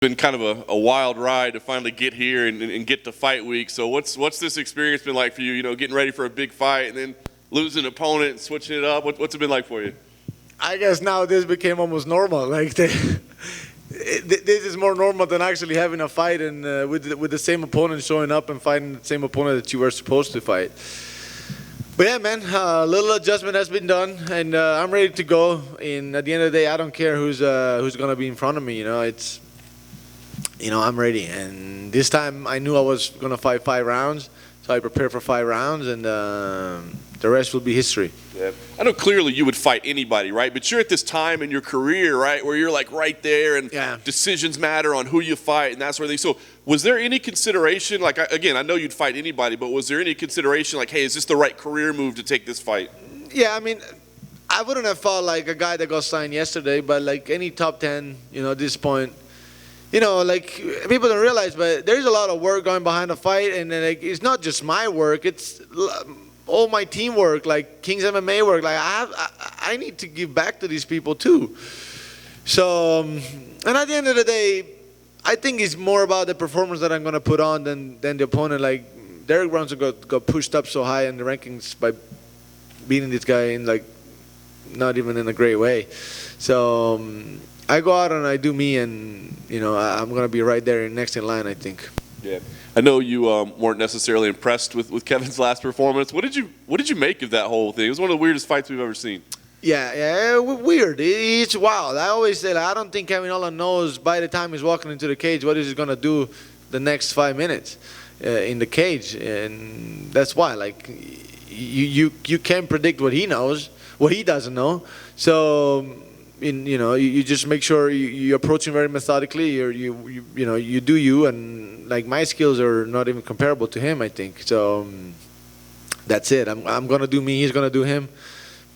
Been kind of a wild ride to finally get here and get to fight week. So what's this experience been like for you? You know, getting ready for a big fight and then losing an opponent and switching it up. What's it been like for you? I guess now this became almost normal. Like this is more normal than actually having a fight and with the same opponent showing up and fighting the same opponent that you were supposed to fight. But yeah, man, a little adjustment has been done, and I'm ready to go. And at the end of the day, I don't care who's gonna be in front of me. I'm ready. And this time I knew I was going to fight 5 rounds, so I prepared for 5 rounds, and the rest will be history. Yeah. I know clearly you would fight anybody, right? But you're at this time in your career, right, where you're like right there, and decisions matter on who you fight and that sort of thing. So was there any consideration, like, again, I know you'd fight anybody, but was there any consideration like, hey, is this the right career move to take this fight? Yeah, I mean, I wouldn't have fought like a guy that got signed yesterday, but like any top 10, at this point, like people don't realize, but there's a lot of work going behind the fight, and like it's not just my work; it's all my teamwork, like King's MMA work. Like I need to give back to these people too. So, and at the end of the day, I think it's more about the performance that I'm going to put on than the opponent. Like Derek Brunson got pushed up so high in the rankings by beating this guy in like not even in a great way. So. I go out and I do me, and I'm going to be right there next in line, I think. Yeah, I know you weren't necessarily impressed with Kevin's last performance. What did you make of that whole thing? It was one of the weirdest fights we've ever seen. Yeah, weird. It's wild. I always say, I don't think Kevin Owens knows by the time he's walking into the cage what he's going to do the next 5 minutes in the cage, and that's why. Like you can't predict what he knows, what he doesn't know. So. You just make sure you approach him very methodically. You do you, and like my skills are not even comparable to him, I think. So that's it. I'm gonna do me. He's gonna do him,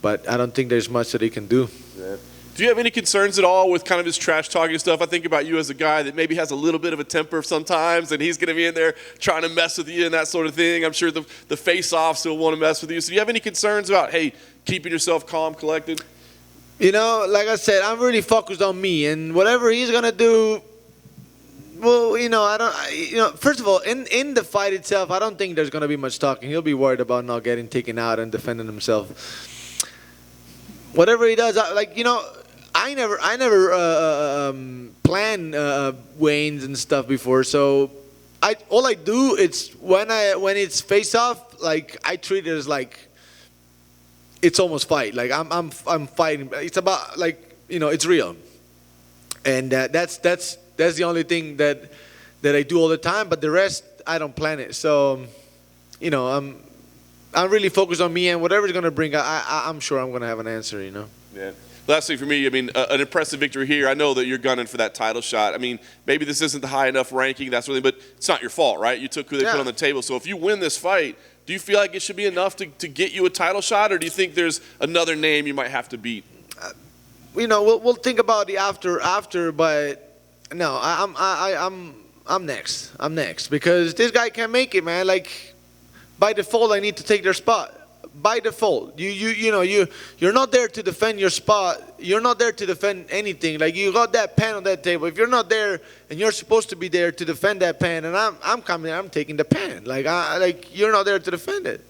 but I don't think there's much that he can do. Yeah. Do you have any concerns at all with kind of his trash talking stuff? I think about you as a guy that maybe has a little bit of a temper sometimes, and he's going to be in there trying to mess with you and that sort of thing. I'm sure the face-offs will want to mess with you. So do you have any concerns about, hey, keeping yourself calm, collected? Like I said, I'm really focused on me, and whatever he's gonna do. Well, I don't. First of all, in the fight itself, I don't think there's gonna be much talking. He'll be worried about not getting taken out and defending himself. Whatever he does, I never plan weigh-ins and stuff before. So, all I do is when it's face off, like I treat it as like. It's almost fight. Like I'm fighting. It's about like it's real, and that's the only thing that I do all the time. But the rest I don't plan it. So, I'm really focused on me, and whatever's gonna bring, I'm sure I'm gonna have an answer. Yeah. Last thing for me, I mean, an impressive victory here. I know that you're gunning for that title shot. I mean, maybe this isn't the high enough ranking, that sort of thing, but it's not your fault, right? You took who they put on the table. So if you win this fight, do you feel like it should be enough to get you a title shot, or do you think there's another name you might have to beat? We'll think about the after, but no, I'm next. I'm next because this guy can't make it, man. Like by default, I need to take their spot. By default, you're not there to defend your spot. You're not there to defend anything. Like you got that pen on that table. If you're not there and you're supposed to be there to defend that pen, and I'm coming, I'm taking the pen. Like you're not there to defend it.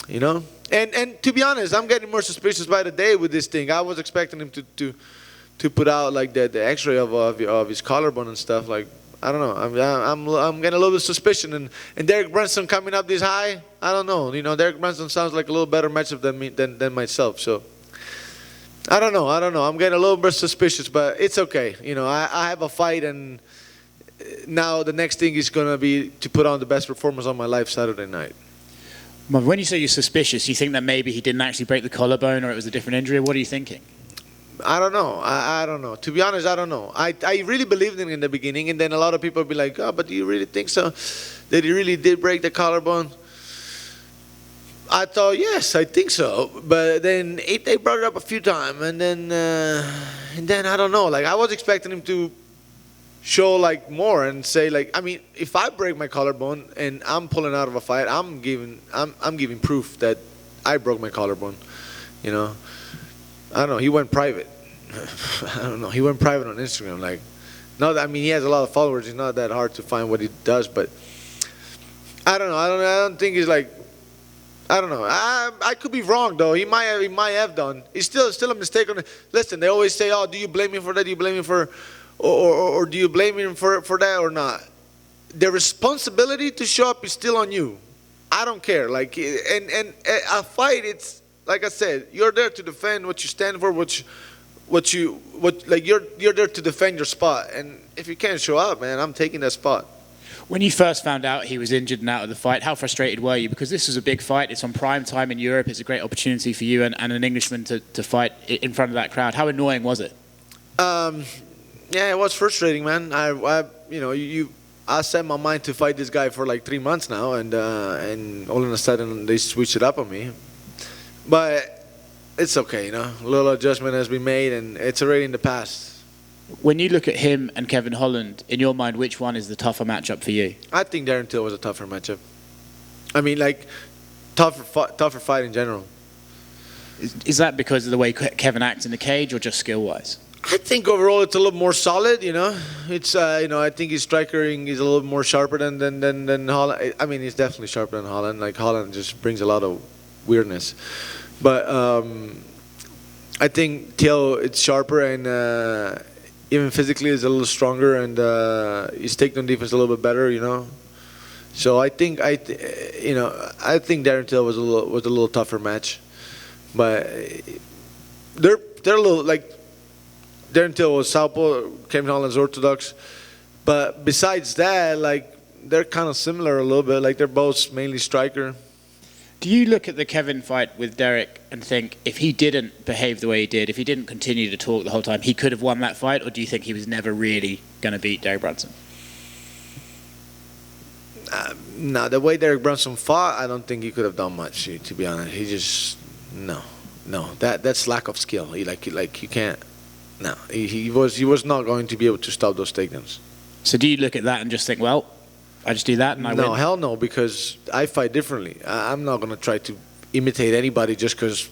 And to be honest, I'm getting more suspicious by the day with this thing. I was expecting him to put out like the X-ray of his collarbone and stuff. Like I don't know. I'm getting a little bit suspicion, and Derek Brunson coming up this high. I don't know. Derek Brunson sounds like a little better matchup than myself. So I don't know. I'm getting a little bit suspicious, but it's okay. I have a fight, and now the next thing is gonna be to put on the best performance on my life Saturday night. When you say you're suspicious, you think that maybe he didn't actually break the collarbone, or it was a different injury? What are you thinking? I don't know. I don't know. To be honest, I don't know. I really believed in it in the beginning, and then a lot of people would be like, oh, but do you really think so? That he really did break the collarbone? I thought, yes, I think so. But then they brought it up a few times, and then I don't know. Like I was expecting him to show like more and say like, I mean, if I break my collarbone and I'm pulling out of a fight, I'm giving proof that I broke my collarbone. I don't know. He went private. I don't know. He went private on Instagram. Like, Not, I mean, he has a lot of followers. It's not that hard to find what he does, but I don't know. I don't think he's like. I don't know. I could be wrong though. He might have done. It's still a mistake on. Listen, they always say, "Oh, do you blame him for that? Do you blame him for, or do you blame him for that or not?" The responsibility to show up is still on you. I don't care. Like, and a fight, it's like I said, you're there to defend what you stand for, what you're there to defend your spot. And if you can't show up, man, I'm taking that spot. When you first found out he was injured and out of the fight, how frustrated were you? Because this was a big fight. It's on prime time in Europe. It's a great opportunity for you and an Englishman to fight in front of that crowd. How annoying was it? Yeah, it was frustrating, man. I set my mind to fight this guy for like 3 months now, and all of a sudden they switched it up on me. But it's okay, you know. A little adjustment has been made, and it's already in the past. When you look at him and Kevin Holland, in your mind, which one is the tougher matchup for you? I think Darren Till was a tougher matchup. I mean, like, tougher fight in general. Is that because of the way Kevin acts in the cage, or just skill-wise? I think overall it's a little more solid, you know. It's I think his strikering is a little more sharper than Holland. I mean, he's definitely sharper than Holland. Like, Holland just brings a lot of weirdness. But I think Till, it's sharper, and even physically is a little stronger, and his takedown defense a little bit better, you know. So I think Darren Till was a little tougher match, but they're a little like Darren Till was southpaw, Kevin Holland's orthodox, but besides that, like, they're kind of similar a little bit. Like, they're both mainly striker. Do you look at the Kevin fight with Derek and think if he didn't behave the way he did, if he didn't continue to talk the whole time, he could have won that fight? Or do you think he was never really going to beat Derek Brunson? No, the way Derek Brunson fought, I don't think he could have done much, to be honest. He just, no. That's lack of skill. You can't. No, he was not going to be able to stop those takedowns. So do you look at that and just think, well, I just do that and I win? No, hell no, because I fight differently. I'm not gonna try to imitate anybody just because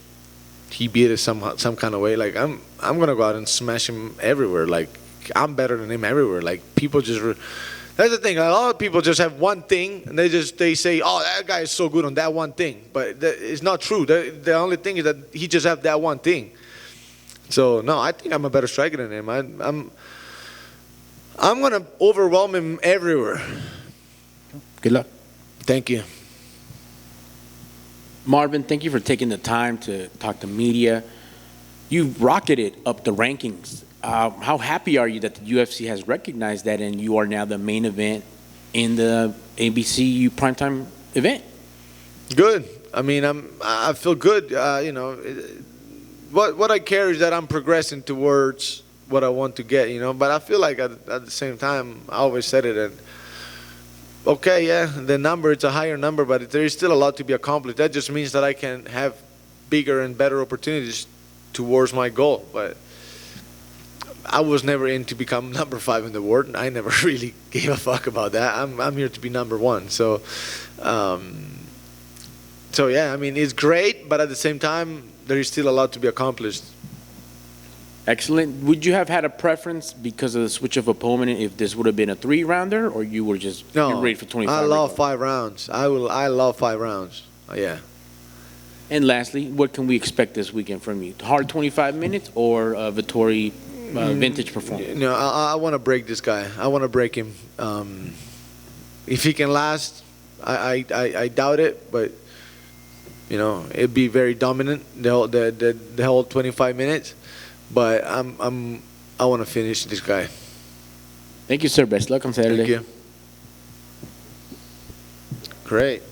he beat it some kind of way. Like, I'm gonna go out and smash him everywhere. Like, I'm better than him everywhere. Like, people just that's the thing. A lot of people just have one thing and they say, oh, that guy is so good on that one thing, but it's not true. The only thing is that he just have that one thing. So no, I think I'm a better striker than him. I'm gonna overwhelm him everywhere. Good luck. Thank you. Marvin, thank you for taking the time to talk to media. You've rocketed up the rankings. How happy are you that the UFC has recognized that and you are now the main event in the ABC primetime event? Good. I mean, I feel good. What I care is that I'm progressing towards what I want to get, you know. But I feel like at the same time, I always said it, and okay, yeah, the number, it's a higher number, but there is still a lot to be accomplished. That just means that I can have bigger and better opportunities towards my goal. But I was never in to become number 5 in the world. I never really gave a fuck about that. I'm here to be number 1. So yeah, I mean, it's great, but at the same time, there is still a lot to be accomplished. Excellent. Would you have had a preference because of the switch of opponent if this would have been a 3-rounder, or you were just you're ready for 25? I love 5 rounds. I love 5 rounds. Yeah. And lastly, what can we expect this weekend from you? Hard 25 minutes or Vettori vintage performance? No, I want to break this guy. I want to break him. If he can last, I doubt it, but you know, it'd be very dominant the whole 25 minutes. But I want to finish this guy. Thank you, sir. Best luck on Saturday. Thank you. Great.